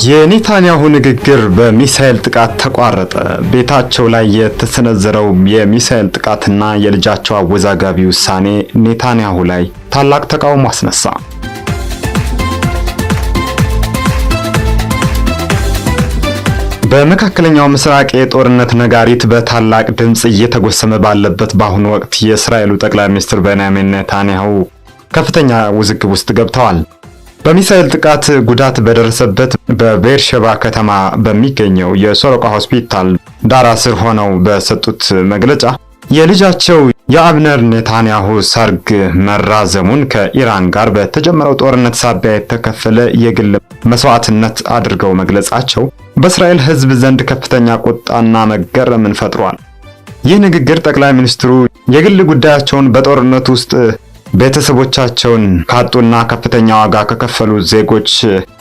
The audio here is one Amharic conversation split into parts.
የኔታንያሁ ንግግር በሚሳኤል ጥቃት ተቋረጠ። ቤታቸው ላይ የተሰነዘረው የሚሳኤል ጥቃትና የልጃቸው አወዛጋቢ ውሳኔ ኔታንያሁ ላይ ታላቅ ተቃውሞ አስነሳ። በመካከለኛው ምስራቅ የጦርነት ነጋሪት በታላቅ ድምጽ እየተጎሰመ ባለበት በአሁኑ ወቅት የእስራኤሉ ጠቅላይ ሚኒስትር ቤንያሚን ኔታንያሁ ከፍተኛ ውዝግብ ውስጥ ገብተዋል። በሚሳኤል ጥቃት ጉዳት በደረሰበት በቤርሸባ ከተማ በሚገኘው የሶሮቃ ሆስፒታል ዳራ ስር ሆነው በሰጡት መግለጫ የልጃቸው የአብነር ኔታንያሁ ሰርግ መራዘሙን ከኢራን ጋር በተጀመረው ጦርነት ሳቢያ የተከፈለ የግል መስዋዕትነት አድርገው መግለጻቸው በእስራኤል ሕዝብ ዘንድ ከፍተኛ ቁጣና መገረምን ፈጥሯል። ይህ ንግግር ጠቅላይ ሚኒስትሩ የግል ጉዳያቸውን በጦርነት ውስጥ ቤተሰቦቻቸውን ካጡና ከፍተኛ ዋጋ ከከፈሉ ዜጎች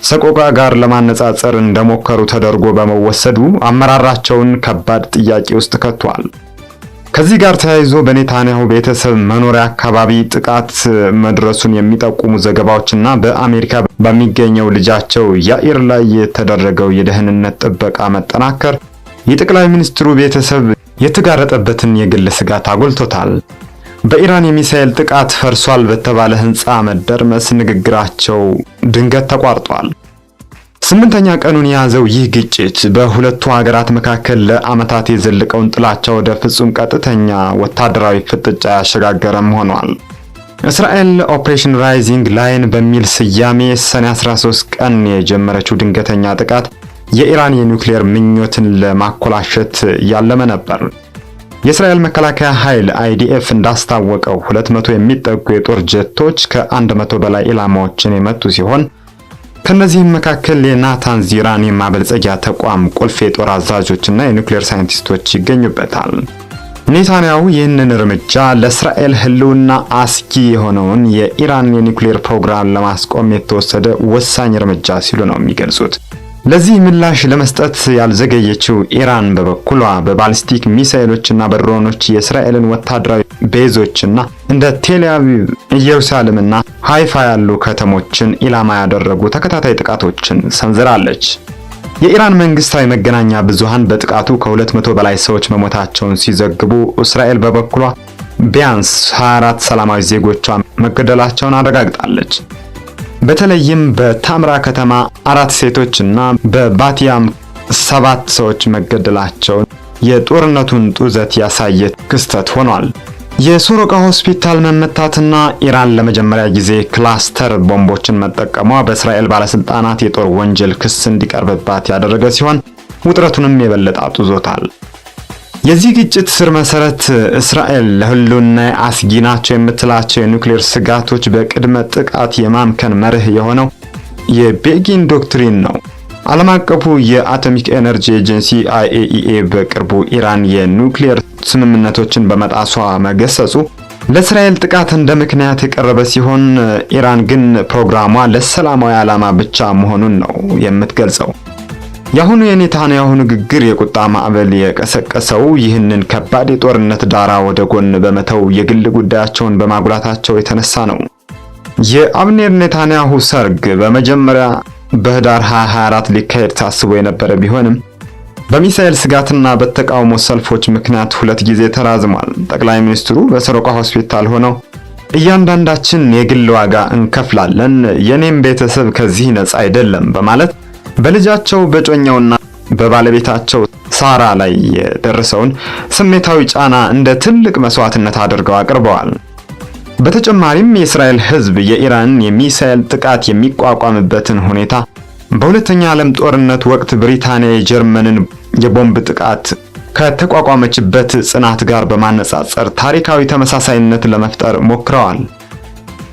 ሰቆቃ ጋር ለማነጻጸር እንደሞከሩ ተደርጎ በመወሰዱ አመራራቸውን ከባድ ጥያቄ ውስጥ ከቷል። ከዚህ ጋር ተያይዞ በኔታንያሁ ቤተሰብ መኖሪያ አካባቢ ጥቃት መድረሱን የሚጠቁሙ ዘገባዎችና በአሜሪካ በሚገኘው ልጃቸው ያኢር ላይ የተደረገው የደህንነት ጥበቃ መጠናከር የጠቅላይ ሚኒስትሩ ቤተሰብ የተጋረጠበትን የግል ስጋት አጎልቶታል። በኢራን የሚሳኤል ጥቃት ፈርሷል በተባለ ህንፃ መደርመስ ንግግራቸው ድንገት ተቋርጧል። 8ኛ ቀኑን የያዘው ይህ ግጭት በሁለቱ ሀገራት መካከል ለዓመታት የዘለቀውን ጥላቻ ወደ ፍጹም ቀጥተኛ ወታደራዊ ፍጥጫ ያሸጋገረም ሆኗል። እስራኤል ኦፕሬሽን ራይዚንግ ላይን በሚል ስያሜ ሰኔ 13 ቀን የጀመረችው ድንገተኛ ጥቃት የኢራን የኒውክሌር ምኞትን ለማኮላሸት ያለመ ነበር። የእስራኤል መከላከያ ኃይል IDF እንዳስታወቀው 200 የሚጠጉ የጦር ጀቶች ከ100 በላይ ኢላማዎችን የመቱ ሲሆን ከነዚህም መካከል የናታንዝ ዩራኒየም ማበልጸጊያ ተቋም ቁልፍ የጦር አዛዦችና የኒውክሌር ሳይንቲስቶች ይገኙበታል። ኔታንያሁ ይህንን እርምጃ ለእስራኤል ህልውና አስጊ የሆነውን የኢራን የኒውክሌር ፕሮግራም ለማስቆም የተወሰደ ወሳኝ እርምጃ ሲሉ ነው የሚገልጹት። ለዚህ ምላሽ ለመስጠት ያልዘገየችው ኢራን በበኩሏ በባሊስቲክ ሚሳኤሎችና በድሮኖች የእስራኤልን ወታደራዊ ቤዞችና እንደ ቴል አቪቭ፣ ኢየሩሳሌምና ሃይፋ ያሉ ከተሞችን ኢላማ ያደረጉ ተከታታይ ጥቃቶችን ሰንዝራለች። የኢራን መንግስታዊ መገናኛ ብዙሃን በጥቃቱ ከ200 በላይ ሰዎች መሞታቸውን ሲዘግቡ፣ እስራኤል በበኩሏ ቢያንስ 24 ሰላማዊ ዜጎቿ መገደላቸውን አረጋግጣለች። በተለይም በታምራ ከተማ 4 ሴቶችና በባቲያም 7 ሰዎች መገደላቸውን የጦርነቱን ጡዘት ያሳየ ክስተት ሆኗል። የሶሮቃ ሆስፒታል መመታትና ኢራን ለመጀመሪያ ጊዜ ክላስተር ቦምቦችን መጠቀሟ በእስራኤል ባለስልጣናት የጦር ወንጀል ክስ እንዲቀርብባት ያደረገ ሲሆን ውጥረቱንም የበለጠ አጡዞታል። የዚህ ግጭት ስር መሰረት እስራኤል ለሁሉና አስጊ ናቸው የምትላቸው የኒውክሌር ስጋቶች በቅድመ ጥቃት የማምከን መርህ የሆነው የቤጊን ዶክትሪን ነው። ዓለም አቀፉ የአቶሚክ ኤነርጂ ኤጀንሲ IAEA በቅርቡ ኢራን የኒውክሌር ስምምነቶችን በመጣሷ መገሰጹ ለእስራኤል ጥቃት እንደ ምክንያት የቀረበ ሲሆን ኢራን ግን ፕሮግራሟ ለሰላማዊ ዓላማ ብቻ መሆኑን ነው የምትገልጸው። የአሁኑ የኔታንያሁ ንግግር የቁጣ ማዕበል የቀሰቀሰው ይህንን ከባድ የጦርነት ዳራ ወደ ጎን በመተው የግል ጉዳያቸውን በማጉላታቸው የተነሳ ነው። የአብኔር ኔታንያሁ ሰርግ በመጀመሪያ በህዳር 2024 ሊካሄድ ታስቦ የነበረ ቢሆንም በሚሳኤል ስጋትና በተቃውሞ ሰልፎች ምክንያት 2 ጊዜ ተራዝሟል። ጠቅላይ ሚኒስትሩ በሶሮቃ ሆስፒታል ሆነው እያንዳንዳችን የግል ዋጋ እንከፍላለን፣ የኔም ቤተሰብ ከዚህ ነፃ አይደለም በማለት በልጃቸው በጮኛውና በባለቤታቸው ሳራ ላይ የደረሰውን ስሜታዊ ጫና እንደ ትልቅ መስዋዕትነት አድርገው አቅርበዋል። በተጨማሪም የእስራኤል ሕዝብ የኢራን የሚሳኤል ጥቃት የሚቋቋምበትን ሁኔታ በሁለተኛው ዓለም ጦርነት ወቅት ብሪታንያ የጀርመንን የቦምብ ጥቃት ከተቋቋመችበት ጽናት ጋር በማነጻጸር ታሪካዊ ተመሳሳይነት ለመፍጠር ሞክረዋል።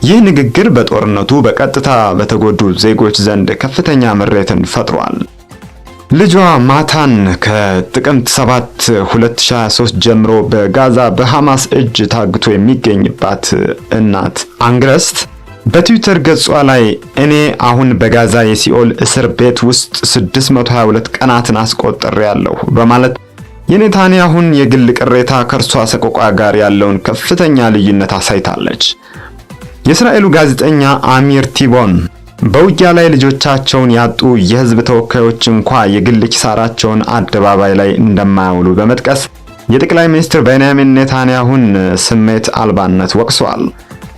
ይህ ንግግር በጦርነቱ በቀጥታ በተጎዱ ዜጎች ዘንድ ከፍተኛ ምሬትን ፈጥሯል። ልጇ ማታን ከጥቅምት 7 2023 ጀምሮ በጋዛ በሐማስ እጅ ታግቶ የሚገኝባት እናት አንግረስት በትዊተር ገጿ ላይ እኔ አሁን በጋዛ የሲኦል እስር ቤት ውስጥ 622 ቀናትን አስቆጥሬያለሁ በማለት የኔታንያሁን የግል ቅሬታ ከእርሷ ሰቆቃ ጋር ያለውን ከፍተኛ ልዩነት አሳይታለች። የእስራኤሉ ጋዜጠኛ አሚር ቲቦን በውጊያ ላይ ልጆቻቸውን ያጡ የህዝብ ተወካዮች እንኳ የግል ኪሳራቸውን አደባባይ ላይ እንደማያውሉ በመጥቀስ የጠቅላይ ሚኒስትር ቤንያሚን ኔታንያሁን ስሜት አልባነት ወቅሰዋል።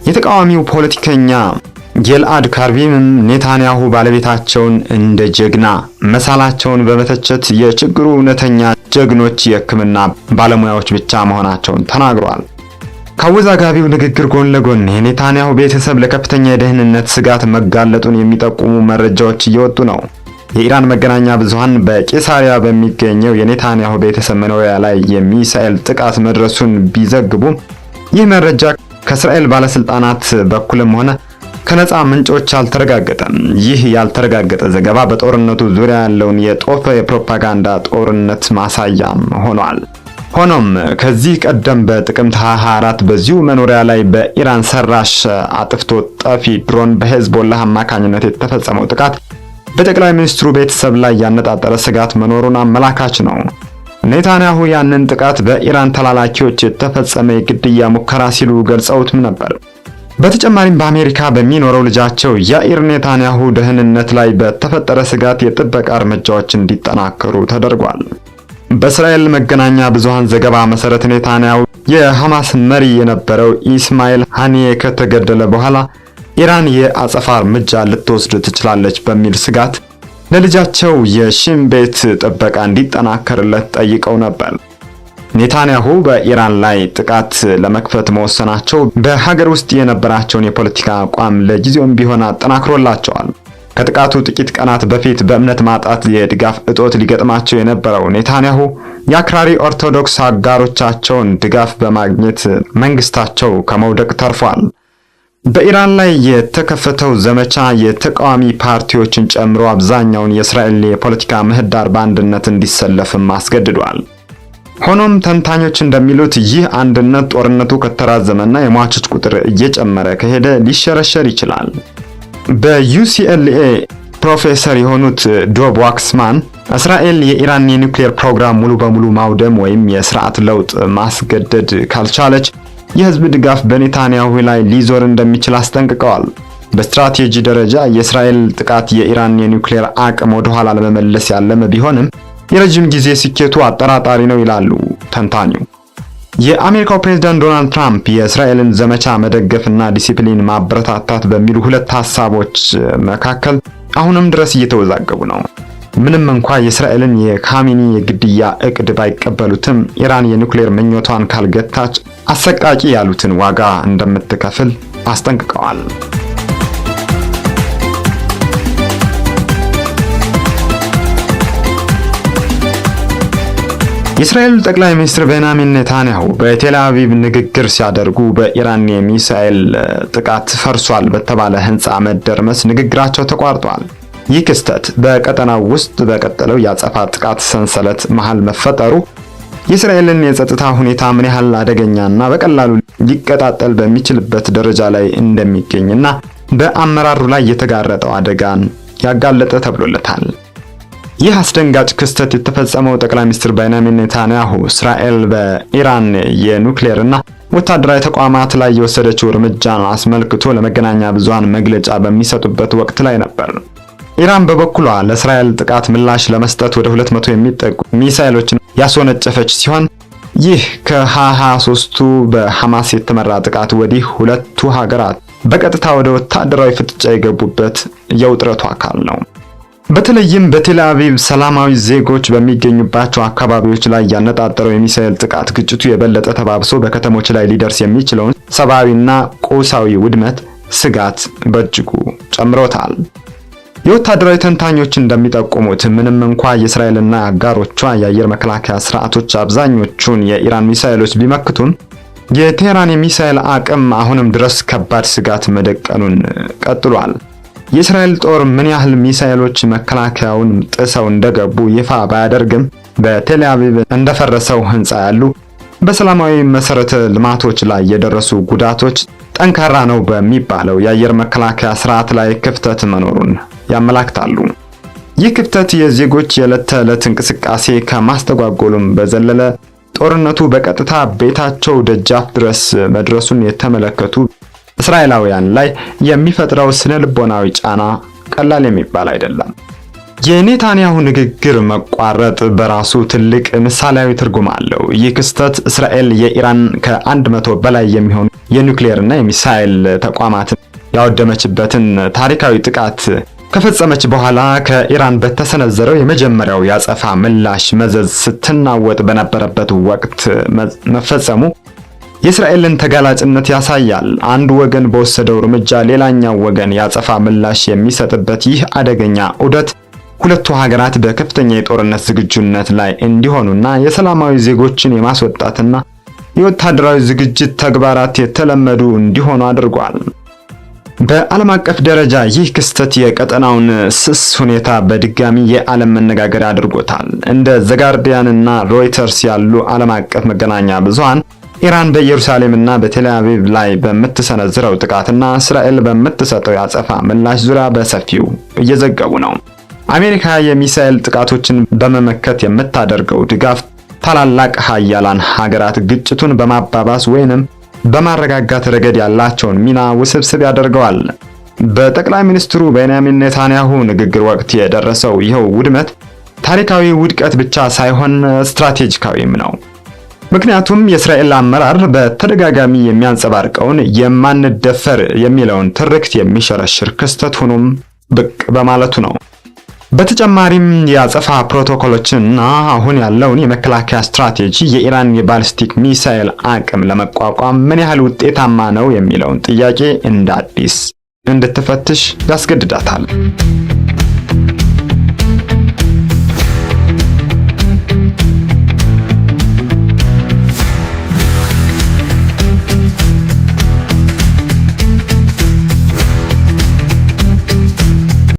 የተቃዋሚው ፖለቲከኛ ጌልአድ ካርቢምም ኔታንያሁ ባለቤታቸውን እንደ ጀግና መሳላቸውን በመተቸት የችግሩ እውነተኛ ጀግኖች የሕክምና ባለሙያዎች ብቻ መሆናቸውን ተናግረዋል። ከአወዛጋቢው ንግግር ጎን ለጎን የኔታንያሁ ቤተሰብ ለከፍተኛ የደህንነት ስጋት መጋለጡን የሚጠቁሙ መረጃዎች እየወጡ ነው። የኢራን መገናኛ ብዙሃን በቄሳሪያ በሚገኘው የኔታንያሁ ቤተሰብ መኖሪያ ላይ የሚሳኤል ጥቃት መድረሱን ቢዘግቡም ይህ መረጃ ከእስራኤል ባለስልጣናት በኩልም ሆነ ከነፃ ምንጮች አልተረጋገጠም። ይህ ያልተረጋገጠ ዘገባ በጦርነቱ ዙሪያ ያለውን የጦፈ የፕሮፓጋንዳ ጦርነት ማሳያም ሆኗል። ሆኖም ከዚህ ቀደም በጥቅምት 24 በዚሁ መኖሪያ ላይ በኢራን ሰራሽ አጥፍቶ ጠፊ ድሮን በሄዝቦላህ አማካኝነት የተፈጸመው ጥቃት በጠቅላይ ሚኒስትሩ ቤተሰብ ላይ ያነጣጠረ ስጋት መኖሩን አመላካች ነው። ኔታንያሁ ያንን ጥቃት በኢራን ተላላኪዎች የተፈጸመ የግድያ ሙከራ ሲሉ ገልጸውትም ነበር። በተጨማሪም በአሜሪካ በሚኖረው ልጃቸው ያኢር ኔታንያሁ ደህንነት ላይ በተፈጠረ ስጋት የጥበቃ እርምጃዎች እንዲጠናከሩ ተደርጓል። በእስራኤል መገናኛ ብዙሃን ዘገባ መሰረት ኔታንያሁ የሐማስ መሪ የነበረው ኢስማኤል ሃኒዬ ከተገደለ በኋላ ኢራን የአጸፋ እርምጃ ልትወስድ ትችላለች በሚል ስጋት ለልጃቸው የሺም ቤት ጥበቃ እንዲጠናከርለት ጠይቀው ነበር። ኔታንያሁ በኢራን ላይ ጥቃት ለመክፈት መወሰናቸው በሀገር ውስጥ የነበራቸውን የፖለቲካ አቋም ለጊዜውም ቢሆን አጠናክሮላቸዋል። ከጥቃቱ ጥቂት ቀናት በፊት በእምነት ማጣት የድጋፍ እጦት ሊገጥማቸው የነበረው ኔታንያሁ የአክራሪ ኦርቶዶክስ አጋሮቻቸውን ድጋፍ በማግኘት መንግስታቸው ከመውደቅ ተርፏል። በኢራን ላይ የተከፈተው ዘመቻ የተቃዋሚ ፓርቲዎችን ጨምሮ አብዛኛውን የእስራኤል የፖለቲካ ምህዳር በአንድነት እንዲሰለፍም አስገድዷል። ሆኖም ተንታኞች እንደሚሉት ይህ አንድነት ጦርነቱ ከተራዘመና የሟቾች ቁጥር እየጨመረ ከሄደ ሊሸረሸር ይችላል። በዩሲኤልኤ ፕሮፌሰር የሆኑት ዶብ ዋክስማን እስራኤል የኢራን የኒውክሌር ፕሮግራም ሙሉ በሙሉ ማውደም ወይም የስርዓት ለውጥ ማስገደድ ካልቻለች የህዝብ ድጋፍ በኔታንያሁ ላይ ሊዞር እንደሚችል አስጠንቅቀዋል። በስትራቴጂ ደረጃ የእስራኤል ጥቃት የኢራን የኒውክሌር አቅም ወደ ኋላ ለመመለስ ያለመ ቢሆንም የረጅም ጊዜ ስኬቱ አጠራጣሪ ነው ይላሉ ተንታኙ። የአሜሪካው ፕሬዝዳንት ዶናልድ ትራምፕ የእስራኤልን ዘመቻ መደገፍና ዲሲፕሊን ማበረታታት በሚሉ ሁለት ሐሳቦች መካከል አሁንም ድረስ እየተወዛገቡ ነው። ምንም እንኳ የእስራኤልን የካሚኒ የግድያ እቅድ ባይቀበሉትም ኢራን የኒውክሌር ምኞቷን ካልገታች አሰቃቂ ያሉትን ዋጋ እንደምትከፍል አስጠንቅቀዋል። የእስራኤል ጠቅላይ ሚኒስትር ቤንያሚን ኔታንያሁ በቴል አቪቭ ንግግር ሲያደርጉ በኢራን የሚሳኤል ጥቃት ፈርሷል በተባለ ህንፃ መደርመስ ንግግራቸው ተቋርጧል። ይህ ክስተት በቀጠናው ውስጥ በቀጠለው የአጸፋ ጥቃት ሰንሰለት መሃል መፈጠሩ የእስራኤልን የጸጥታ ሁኔታ ምን ያህል አደገኛና በቀላሉ ሊቀጣጠል በሚችልበት ደረጃ ላይ እንደሚገኝና በአመራሩ ላይ የተጋረጠው አደጋን ያጋለጠ ተብሎለታል። ይህ አስደንጋጭ ክስተት የተፈጸመው ጠቅላይ ሚኒስትር ቤንያሚን ኔታንያሁ እስራኤል በኢራን የኑክሌርና ወታደራዊ ተቋማት ላይ የወሰደችው እርምጃን አስመልክቶ ለመገናኛ ብዙሃን መግለጫ በሚሰጡበት ወቅት ላይ ነበር። ኢራን በበኩሏ ለእስራኤል ጥቃት ምላሽ ለመስጠት ወደ 200 የሚጠጉ ሚሳኤሎችን ያስወነጨፈች ሲሆን ይህ ከ2023ቱ በሐማስ የተመራ ጥቃት ወዲህ ሁለቱ ሀገራት በቀጥታ ወደ ወታደራዊ ፍጥጫ የገቡበት የውጥረቱ አካል ነው። በተለይም በቴል አቪቭ ሰላማዊ ዜጎች በሚገኙባቸው አካባቢዎች ላይ ያነጣጠረው የሚሳኤል ጥቃት ግጭቱ የበለጠ ተባብሶ በከተሞች ላይ ሊደርስ የሚችለውን ሰብአዊና ቁሳዊ ውድመት ስጋት በእጅጉ ጨምሮታል። የወታደራዊ ተንታኞች እንደሚጠቁሙት ምንም እንኳ የእስራኤልና አጋሮቿ የአየር መከላከያ ስርዓቶች አብዛኞቹን የኢራን ሚሳኤሎች ቢመክቱም የቴህራን የሚሳኤል አቅም አሁንም ድረስ ከባድ ስጋት መደቀኑን ቀጥሏል። የእስራኤል ጦር ምን ያህል ሚሳኤሎች መከላከያውን ጥሰው እንደገቡ ይፋ ባያደርግም በቴል አቪቭ እንደፈረሰው ህንፃ ያሉ በሰላማዊ መሰረተ ልማቶች ላይ የደረሱ ጉዳቶች ጠንካራ ነው በሚባለው የአየር መከላከያ ስርዓት ላይ ክፍተት መኖሩን ያመላክታሉ። ይህ ክፍተት የዜጎች የዕለት ተዕለት እንቅስቃሴ ከማስተጓጎሉም በዘለለ ጦርነቱ በቀጥታ ቤታቸው ደጃፍ ድረስ መድረሱን የተመለከቱ እስራኤላውያን ላይ የሚፈጥረው ስነ ልቦናዊ ጫና ቀላል የሚባል አይደለም። የኔታንያሁ ንግግር መቋረጥ በራሱ ትልቅ ምሳሌያዊ ትርጉም አለው። ይህ ክስተት እስራኤል የኢራን ከ100 በላይ የሚሆኑ የኒውክሌርና የሚሳኤል ተቋማትን ያወደመችበትን ታሪካዊ ጥቃት ከፈጸመች በኋላ ከኢራን በተሰነዘረው የመጀመሪያው ያጸፋ ምላሽ መዘዝ ስትናወጥ በነበረበት ወቅት መፈጸሙ የእስራኤልን ተጋላጭነት ያሳያል። አንድ ወገን በወሰደው እርምጃ ሌላኛው ወገን ያጸፋ ምላሽ የሚሰጥበት ይህ አደገኛ ዑደት ሁለቱ ሀገራት በከፍተኛ የጦርነት ዝግጁነት ላይ እንዲሆኑና የሰላማዊ ዜጎችን የማስወጣትና የወታደራዊ ዝግጅት ተግባራት የተለመዱ እንዲሆኑ አድርጓል። በዓለም አቀፍ ደረጃ ይህ ክስተት የቀጠናውን ስስ ሁኔታ በድጋሚ የዓለም መነጋገሪያ አድርጎታል። እንደ ዘ ጋርዲያን እና ሮይተርስ ያሉ ዓለም አቀፍ መገናኛ ብዙሃን ኢራን በኢየሩሳሌምና በቴል አቪቭ ላይ በምትሰነዝረው ጥቃትና እስራኤል በምትሰጠው ያጸፋ ምላሽ ዙሪያ በሰፊው እየዘገቡ ነው። አሜሪካ የሚሳኤል ጥቃቶችን በመመከት የምታደርገው ድጋፍ ታላላቅ ሀያላን ሀገራት ግጭቱን በማባባስ ወይንም በማረጋጋት ረገድ ያላቸውን ሚና ውስብስብ ያደርገዋል። በጠቅላይ ሚኒስትሩ ቤንያሚን ኔታንያሁ ንግግር ወቅት የደረሰው ይኸው ውድመት ታሪካዊ ውድቀት ብቻ ሳይሆን ስትራቴጂካዊም ነው። ምክንያቱም የእስራኤል አመራር በተደጋጋሚ የሚያንጸባርቀውን የማንደፈር የሚለውን ትርክት የሚሸረሽር ክስተት ሆኖም ብቅ በማለቱ ነው። በተጨማሪም የአጸፋ ፕሮቶኮሎችንና አሁን ያለውን የመከላከያ ስትራቴጂ የኢራን የባሊስቲክ ሚሳኤል አቅም ለመቋቋም ምን ያህል ውጤታማ ነው የሚለውን ጥያቄ እንደ አዲስ እንድትፈትሽ ያስገድዳታል።